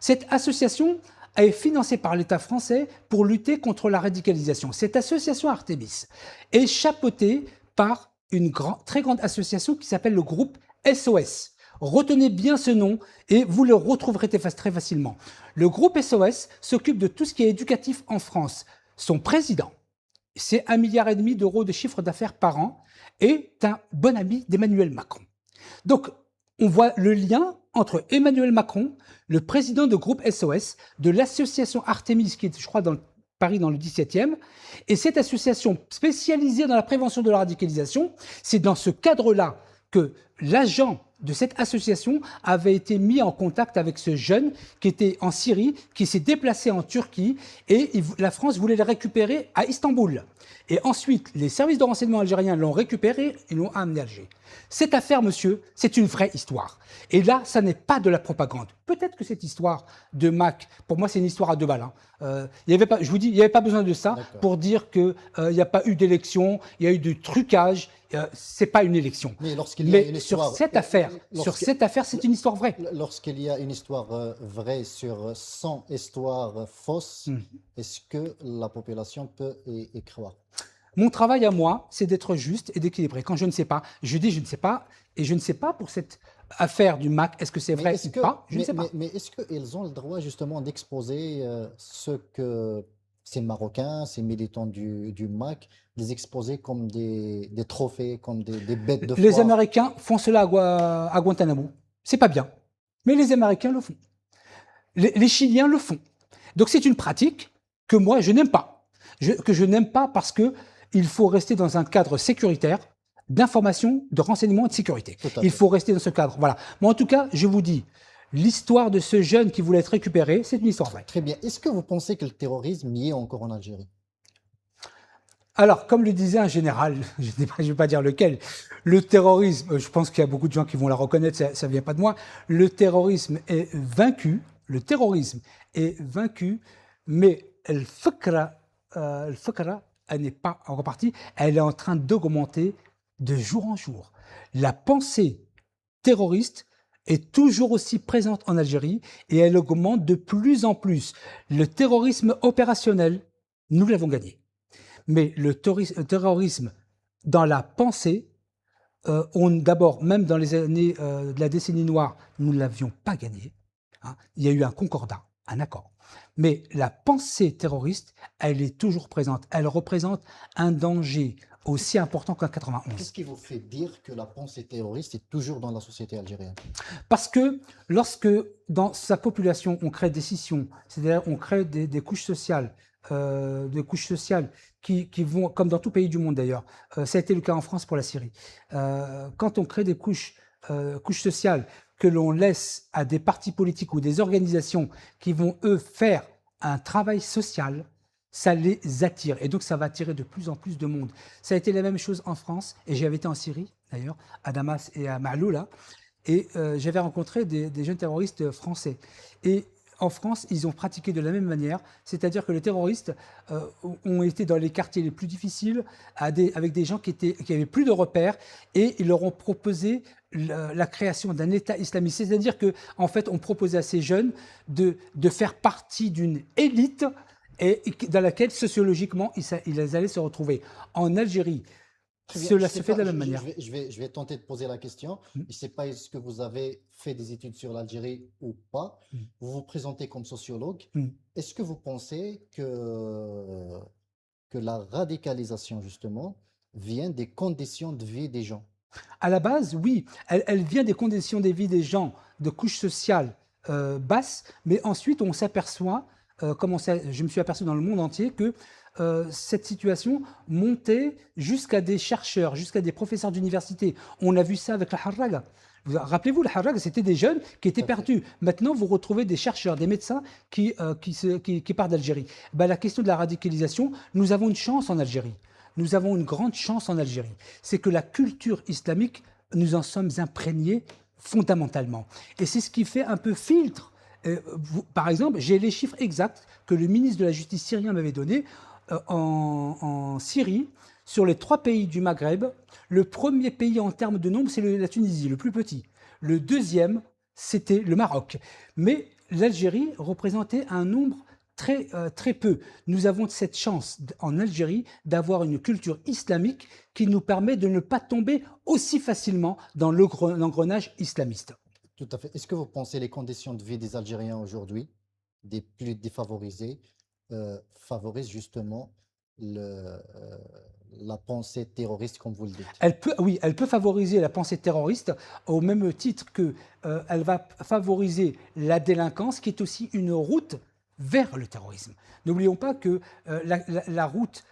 Cette association est financée par l'État français pour lutter contre la radicalisation. Cette association Artemis est chapeautée par une très grande association qui s'appelle le groupe SOS. Retenez bien ce nom et vous le retrouverez très facilement. Le groupe SOS s'occupe de tout ce qui est éducatif en France. Son président, c'est 1,5 milliard d'euros de chiffre d'affaires par an, est un bon ami d'Emmanuel Macron. Donc, on voit le lien entre Emmanuel Macron, le président de groupe SOS, de l'association Artemis, qui est, je crois, dans Paris, dans le 17e, et cette association spécialisée dans la prévention de la radicalisation. C'est dans ce cadre-là que l'agent de cette association avait été mis en contact avec ce jeune qui était en Syrie, qui s'est déplacé en Turquie, et la France voulait le récupérer à Istanbul. Et ensuite, les services de renseignement algériens l'ont récupéré et l'ont amené à Alger. Cette affaire, monsieur, c'est une vraie histoire. Et là, ça n'est pas de la propagande. Peut-être que cette histoire de Mac, pour moi, c'est une histoire à 2 balles. Il y avait pas, je vous dis, il n'y avait pas besoin de ça pour dire qu'il n'y a pas eu d'élection, il y a eu du trucage. C'est pas une élection. Mais lorsqu'il y a une histoire, sur cette affaire, c'est une histoire vraie. Lorsqu'il y a une histoire vraie sur 100 histoires fausses, est-ce que la population peut y croire? Mon travail à moi, c'est d'être juste et d'équilibrer. Quand je ne sais pas, je dis je ne sais pas, et je ne sais pas pour cette affaire du MAC, est-ce que c'est vrai ou pas? Je ne sais pas. Mais est-ce qu'ils ont le droit justement d'exposer ce que ces Marocains, ces militants du MAC, les exposer comme des trophées, comme des bêtes de foire? Les Américains font cela à Guantanamo. C'est pas bien, mais les Américains le font. Les Chiliens le font. Donc c'est une pratique que moi je n'aime pas. Que je n'aime pas parce que il faut rester dans un cadre sécuritaire, d'information, de renseignement et de sécurité. Il faut rester dans ce cadre. Voilà. Mais en tout cas, je vous dis, l'histoire de ce jeune qui voulait être récupéré, c'est une histoire vraie. Très bien. Est-ce que vous pensez que le terrorisme y est encore en Algérie? Alors, comme le disait un général, je ne vais pas dire lequel, le terrorisme, je pense qu'il y a beaucoup de gens qui vont la reconnaître, ça ne vient pas de moi, le terrorisme est vaincu, mais le fakra, elle n'est pas en repartie, elle est en train d'augmenter de jour en jour. La pensée terroriste est toujours aussi présente en Algérie et elle augmente de plus en plus. Le terrorisme opérationnel, nous l'avons gagné. Mais le terrorisme dans la pensée, d'abord, même dans les années de la décennie noire, nous ne l'avions pas gagné. Il y a eu un concordat, un accord. Mais la pensée terroriste, elle est toujours présente. Elle représente un danger aussi important qu'en 91. Qu'est-ce qui vous fait dire que la pensée terroriste est toujours dans la société algérienne? Parce que lorsque, dans sa population, on crée des scissions, c'est-à-dire on crée des couches sociales, qui vont, comme dans tout pays du monde d'ailleurs, ça a été le cas en France pour la Syrie, quand on crée des couches couche sociale que l'on laisse à des partis politiques ou des organisations qui vont, eux, faire un travail social, ça les attire. Et donc, ça va attirer de plus en plus de monde. Ça a été la même chose en France, et j'avais été en Syrie, d'ailleurs, à Damas et à Maaloula, et j'avais rencontré des jeunes terroristes français. Et en France, ils ont pratiqué de la même manière, c'est-à-dire que les terroristes ont été dans les quartiers les plus difficiles avec des gens qui avaient plus de repères, et ils leur ont proposé la création d'un État islamiste. C'est-à-dire que, en fait, on proposait à ces jeunes de faire partie d'une élite dans laquelle sociologiquement ils allaient se retrouver. En Algérie, Très bien. Je cela sais se fait de pas, la même manière. je vais tenter de poser la question. Mm, Je ne sais pas est-ce que vous avez fait des études sur l'Algérie ou pas. mm, Vous vous présentez comme sociologue. mm. Est-ce que vous pensez que la radicalisation, justement, vient des conditions de vie des gens? À la base, oui, elle vient des conditions de vie des gens de couches sociales basses, mais ensuite on s'aperçoit, je me suis aperçu dans le monde entier, que cette situation montait jusqu'à des chercheurs, jusqu'à des professeurs d'université. On a vu ça avec la Harraga. Rappelez-vous, la Harraga, c'était des jeunes qui étaient Tout à fait. perdus. Maintenant, vous retrouvez des chercheurs, des médecins qui partent d'Algérie. Ben, la question de la radicalisation, nous avons une chance en Algérie. Nous avons une grande chance en Algérie. C'est que la culture islamique, nous en sommes imprégnés fondamentalement. Et c'est ce qui fait un peu filtre. Par exemple, j'ai les chiffres exacts que le ministre de la Justice syrien m'avait donnés. En Syrie, sur les 3 pays du Maghreb, le premier pays en termes de nombre, c'est la Tunisie, le plus petit. Le deuxième, c'était le Maroc. Mais l'Algérie représentait un nombre très peu. Nous avons cette chance en Algérie d'avoir une culture islamique qui nous permet de ne pas tomber aussi facilement dans l'engrenage islamiste. Tout à fait. Est-ce que vous pensez les conditions de vie des Algériens aujourd'hui, des plus défavorisés, favorisent justement la pensée terroriste, comme vous le dites? Oui, elle peut favoriser la pensée terroriste au même titre que elle va favoriser la délinquance, qui est aussi une route vers le terrorisme. N'oublions pas que la route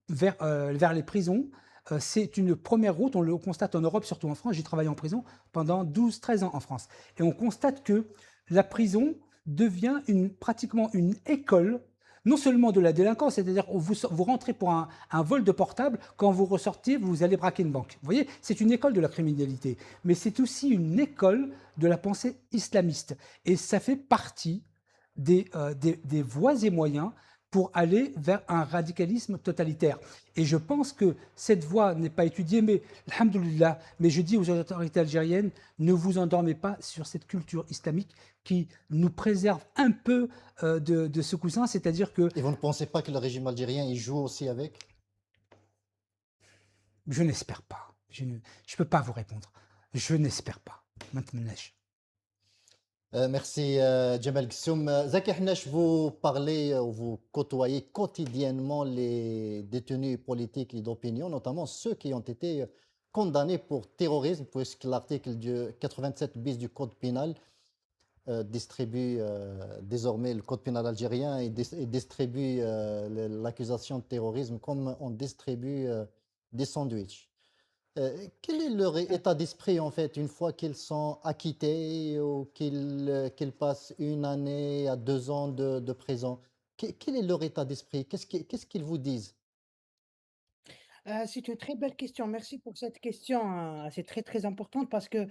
vers les prisons, c'est une première route. On le constate en Europe, surtout en France. J'ai travaillé en prison pendant 12-13 ans en France. Et on constate que la prison devient pratiquement une école, non seulement de la délinquance, c'est-à-dire que vous rentrez pour un vol de portable, quand vous ressortez, vous allez braquer une banque. Vous voyez, c'est une école de la criminalité, mais c'est aussi une école de la pensée islamiste. Et ça fait partie des voies et moyens pour aller vers un radicalisme totalitaire. Et je pense que cette voie n'est pas étudiée, mais alhamdoulilah, mais je dis aux autorités algériennes, ne vous endormez pas sur cette culture islamique qui nous préserve un peu de ce coussin, c'est-à-dire que Et vous ne pensez pas que le régime algérien y joue aussi avec? je n'espère pas. Je ne peux pas vous répondre. Je n'espère pas. Maintenant, Merci Djemal Gissoum. Zaki Hnash, vous parlez, vous côtoyez quotidiennement les détenus politiques et d'opinion, notamment ceux qui ont été condamnés pour terrorisme, puisque l'article 87 bis du Code pénal distribue désormais le Code pénal algérien et distribue l'accusation de terrorisme comme on distribue des sandwichs. Quel est leur état d'esprit en fait une fois qu'ils sont acquittés ou qu'ils passent 1 année à 2 ans de prison? Quel est leur état d'esprit? Qu'est-ce qu'ils vous disent? C'est une très belle question. Merci pour cette question, hein. C'est très, très important parce que,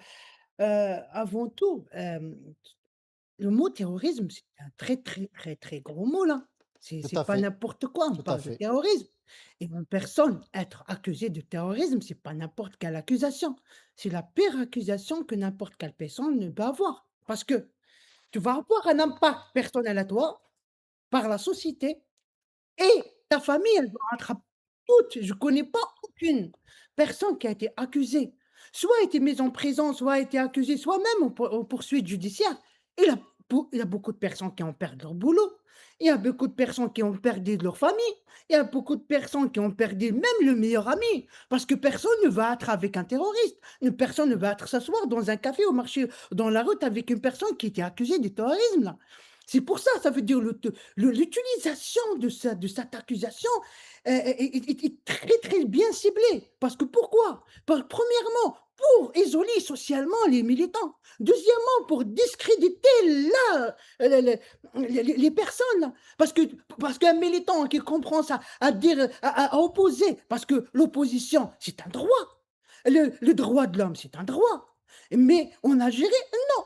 avant tout, le mot terrorisme, c'est un très, très, très, très gros mot là. Tout C'est à pas fait, n'importe quoi, on tout à parle de fait. terrorisme et une personne être accusée de terrorisme, c'est pas n'importe quelle accusation. C'est la pire accusation que n'importe quelle personne ne peut avoir. Parce que tu vas avoir un impact personnel à toi, par la société et ta famille, elle va être toutes. Je connais pas aucune personne qui a été accusée, soit a été mise en prison, soit a été accusée, soit même en poursuite judiciaire. Il y a beaucoup de personnes qui ont perdu leur boulot. Il y a beaucoup de personnes qui ont perdu leur famille. Il y a beaucoup de personnes qui ont perdu même le meilleur ami. Parce que personne ne va être avec un terroriste. Une personne ne va être s'asseoir dans un café, au marché, dans la route avec une personne qui était accusée de terrorisme, là. C'est pour ça, ça veut dire l'utilisation de cette accusation est très, très bien ciblée. Parce que pourquoi? Premièrement, pour isoler socialement les militants. Deuxièmement, pour discréditer les personnes. Parce qu'un militant qui comprend ça, à dire, à opposer, parce que l'opposition, c'est un droit. Le droit de l'homme, c'est un droit. Mais en Algérie, non.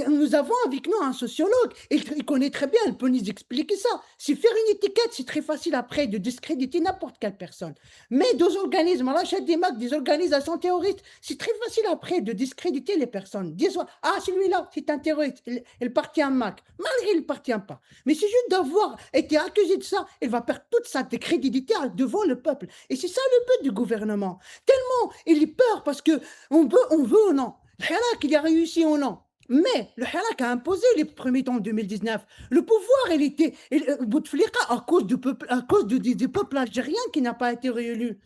Nous avons avec nous un sociologue, il connaît très bien, il peut nous expliquer ça. C'est faire une étiquette, c'est très facile après de discréditer n'importe quelle personne. Mais des organismes, à l'achat des marques, des organisations terroristes, c'est très facile après de discréditer les personnes. Disons, ah, celui-là, c'est un terroriste, il partit un MAC. Malgré il ne partit pas. Mais c'est juste d'avoir été accusé de ça, il va perdre toute sa crédibilité devant le peuple. Et c'est ça le but du gouvernement. Tellement il est peur parce qu'on veut ou non. Le Hirak, il a réussi ou non. Mais le Hirak a imposé les premiers temps en 2019. Le pouvoir, Bouteflika, à cause du peuple algérien qui n'a pas été réélu.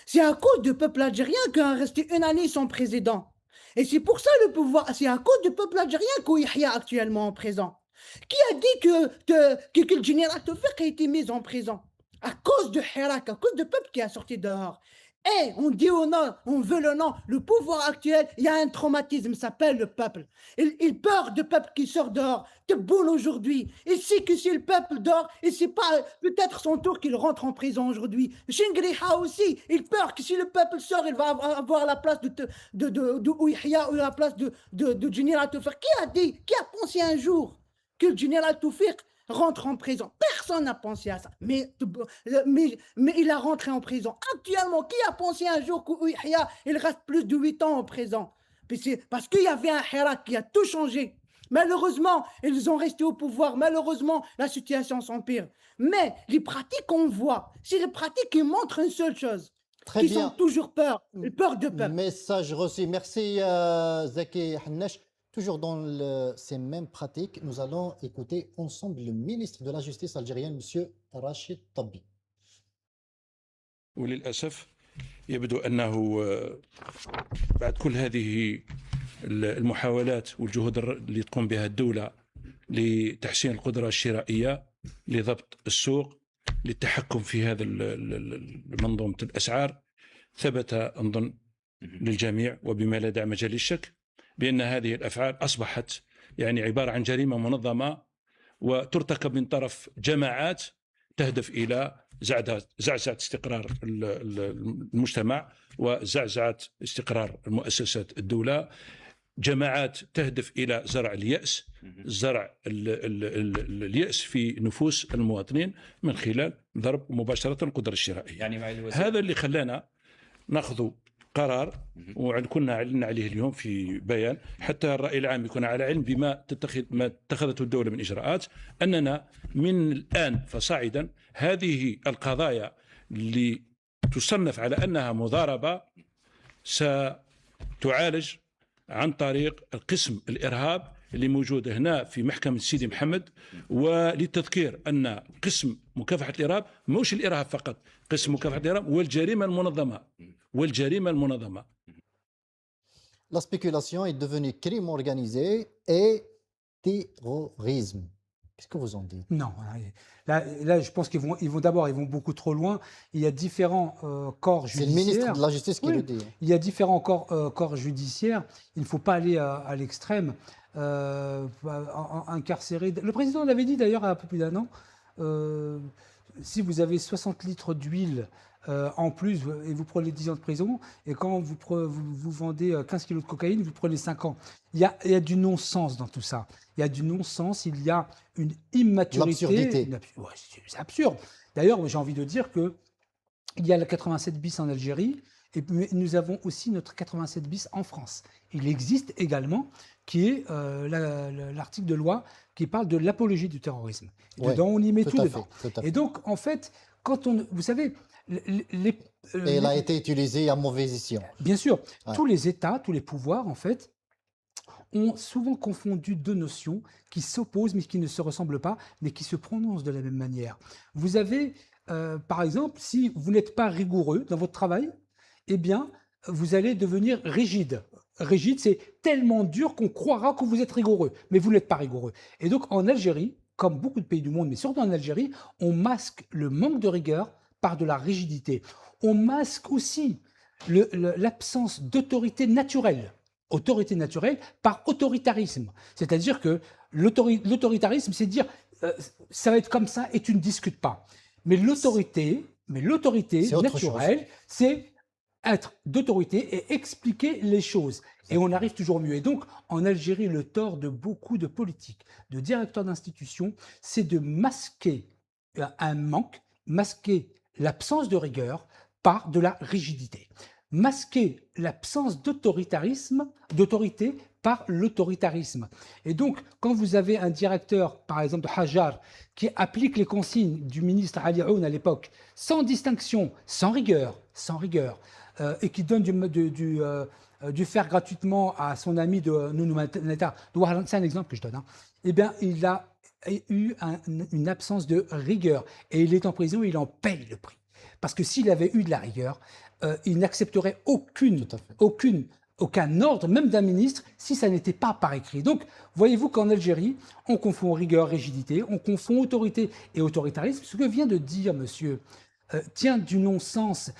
C'est à cause du peuple algérien qui a resté une année sans président. Et c'est pour ça le pouvoir, c'est à cause du peuple algérien qu'Ouihia actuellement en prison. Qui a dit que le général Tofek a été mis en prison? À cause de Hirak, à cause du peuple qui a sorti dehors. Et on dit au nom, on veut le nom, le pouvoir actuel, il y a un traumatisme, ça s'appelle le peuple. Il peur du peuple qui sort dehors. Tebboune aujourd'hui, il sait que si le peuple dort, et c'est pas peut-être son tour qu'il rentre en prison aujourd'hui. Chingriha aussi, il peur que si le peuple sort, il va avoir la place de Ouihia ou la place de Général Tofik. Qui a pensé un jour que le Général Tofik rentre en prison? Personne n'a pensé à ça. Mais il a rentré en prison. Actuellement, qui a pensé un jour qu'Ouihia, il reste plus de 8 ans en prison? Parce qu'il y avait un Hirak qui a tout changé. Malheureusement, ils ont resté au pouvoir. Malheureusement, la situation s'empire. Mais les pratiques qu'on voit, c'est les pratiques qui montrent une seule chose. Très Qui bien. sont toujours peur de peuple. Message reçu. Merci Zaki Hannesh. Toujours dans ces mêmes pratiques, nous allons écouter ensemble le ministre de la Justice algérienne, M. Rachid Tabi. وللأسف يبدو أنه بعد كل هذه المحاولات والجهود اللي تقوم بها الدولة لتحسين القدرة الشرائية، لضبط السوق، للتحكم في هذا منظومة الأسعار، ثبت أظن للجميع وبما لا داعي مجال للشك بأن هذه الأفعال أصبحت يعني عبارة عن جريمة منظمة وترتكب من طرف جماعات تهدف إلى زعزعة استقرار المجتمع وزعزعة استقرار مؤسسات الدولة، جماعات تهدف إلى زرع اليأس، زرع اليأس في نفوس المواطنين من خلال ضرب مباشرة القدرة الشرائية. يعني هذا اللي خلانا نأخذ قرار وكنا أعلنا عليه اليوم في بيان حتى الرأي العام يكون على علم بما ما اتخذته الدولة من إجراءات، أننا من الآن فصاعدا هذه القضايا اللي تصنف على أنها مضاربة ستعالج عن طريق القسم الإرهاب اللي موجود هنا في محكمة سيدي محمد. وللتذكير أن قسم مكافحة الإرهاب مش الإرهاب فقط، قسم مكافحة الإرهاب والجريمة المنظمة. La spéculation est devenue crime organisé et terrorisme. Qu'est-ce que vous en dites? Non, là, je pense qu'ils vont beaucoup trop loin. Il y a différents corps judiciaires. C'est le ministre de la Justice qui le dit. Il y a différents corps judiciaires. Il ne faut pas aller à l'extrême. Incarcérer. Le président l'avait dit d'ailleurs il y a un peu plus d'un an. Si vous avez 60 litres d'huile en plus et vous prenez 10 ans de prison, et quand vous vendez 15 kilos de cocaïne, vous prenez 5 ans. Il y a du non-sens dans tout ça. Il y a du non-sens, il y a une immaturité. L'absurdité. Ouais, c'est absurde. D'ailleurs, j'ai envie de dire qu'il y a le 87 bis en Algérie, et nous avons aussi notre 87 bis en France. Il existe également, qui est l'article de loi qui parle de l'apologie du terrorisme. Et dedans, on y met tout dedans. Et donc, en fait, vous savez, et elle a été utilisée à mauvaise escient. Bien sûr, tous les États, tous les pouvoirs, en fait, ont souvent confondu deux notions qui s'opposent, mais qui ne se ressemblent pas, mais qui se prononcent de la même manière. Vous avez, par exemple, si vous n'êtes pas rigoureux dans votre travail, eh bien, vous allez devenir rigide. Rigide, c'est tellement dur qu'on croira que vous êtes rigoureux, mais vous n'êtes pas rigoureux. Et donc, en Algérie, comme beaucoup de pays du monde, mais surtout en Algérie, on masque le manque de rigueur par de la rigidité. On masque aussi l'absence d'autorité naturelle. Autorité naturelle par autoritarisme. C'est-à-dire que l'autoritarisme, c'est dire ça va être comme ça et tu ne discutes pas. Mais l'autorité naturelle, c'est être d'autorité et expliquer les choses. Et on arrive toujours mieux. Et donc, en Algérie, le tort de beaucoup de politiques, de directeurs d'institutions, c'est de masquer un manque, masquer l'absence de rigueur par de la rigidité. Masquer l'absence d'autorité par l'autoritarisme. Et donc, quand vous avez un directeur, par exemple de Hajar, qui applique les consignes du ministre Ali Aoun à l'époque, sans distinction, sans rigueur, et qui donne du fer gratuitement à son ami de Nounou Mata, c'est un exemple que je donne, hein, eh bien, il a eu une absence de rigueur et il est en prison et il en paye le prix. Parce que s'il avait eu de la rigueur, il n'accepterait aucun ordre, même d'un ministre, si ça n'était pas par écrit. Donc, voyez-vous qu'en Algérie, on confond rigueur, rigidité, on confond autorité et autoritarisme. Ce que vient de dire monsieur tient du non-sens.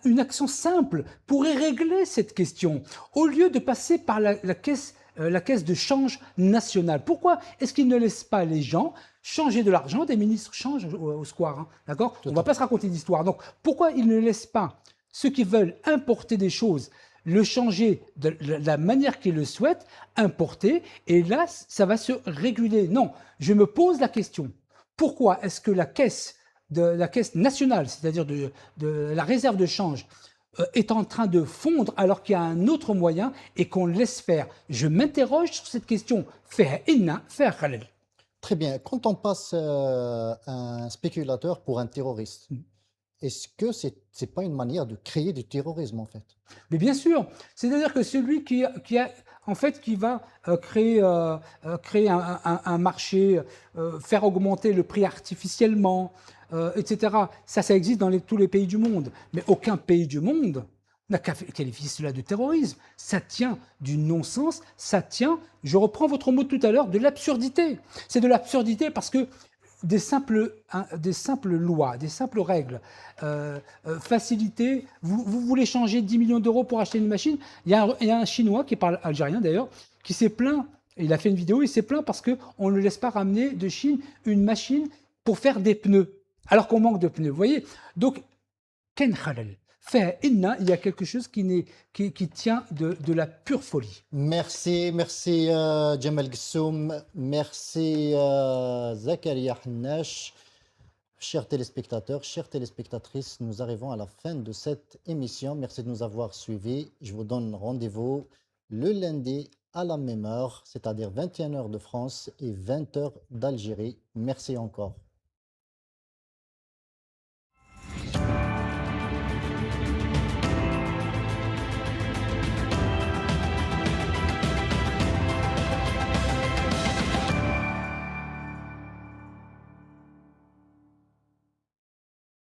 Une action simple pourrait régler cette question, au lieu de passer par la caisse de change nationale. Pourquoi est-ce qu'ils ne laissent pas les gens changer de l'argent? Des ministres changent au square, hein, d'accord? On ne va pas se raconter d'histoire. Donc, pourquoi ils ne laissent pas ceux qui veulent importer des choses le changer de la manière qu'ils le souhaitent, importer, et là, ça va se réguler? Non, je me pose la question. Pourquoi est-ce que la caisse nationale, c'est-à-dire de la réserve de change, est en train de fondre alors qu'il y a un autre moyen et qu'on laisse faire? Je m'interroge sur cette question. Très bien. Quand on passe un spéculateur pour un terroriste, est-ce que c'est n'est pas une manière de créer du terrorisme en fait? Mais bien sûr, c'est-à-dire que celui qui va créer un marché, faire augmenter le prix artificiellement, etc. Ça existe dans tous les pays du monde. Mais aucun pays du monde n'a qualifié cela de terrorisme. Ça tient du non-sens, ça tient, je reprends votre mot de tout à l'heure, de l'absurdité. C'est de l'absurdité parce que des simples lois, des simples règles, faciliter, vous voulez changer 10 millions d'euros pour acheter une machine, il y a un Chinois qui parle algérien d'ailleurs, qui s'est plaint, il a fait une vidéo, il s'est plaint parce qu'on ne le laisse pas ramener de Chine une machine pour faire des pneus, alors qu'on manque de pneus, vous voyez. Donc, Ken Khalal, il y a quelque chose qui tient de la pure folie. Merci Jamal Gsoum, merci Zakaria Hannache. Chers téléspectateurs, chères téléspectatrices, nous arrivons à la fin de cette émission. Merci de nous avoir suivis. Je vous donne rendez-vous le lundi à la même heure, c'est-à-dire 21h de France et 20h d'Algérie. Merci encore.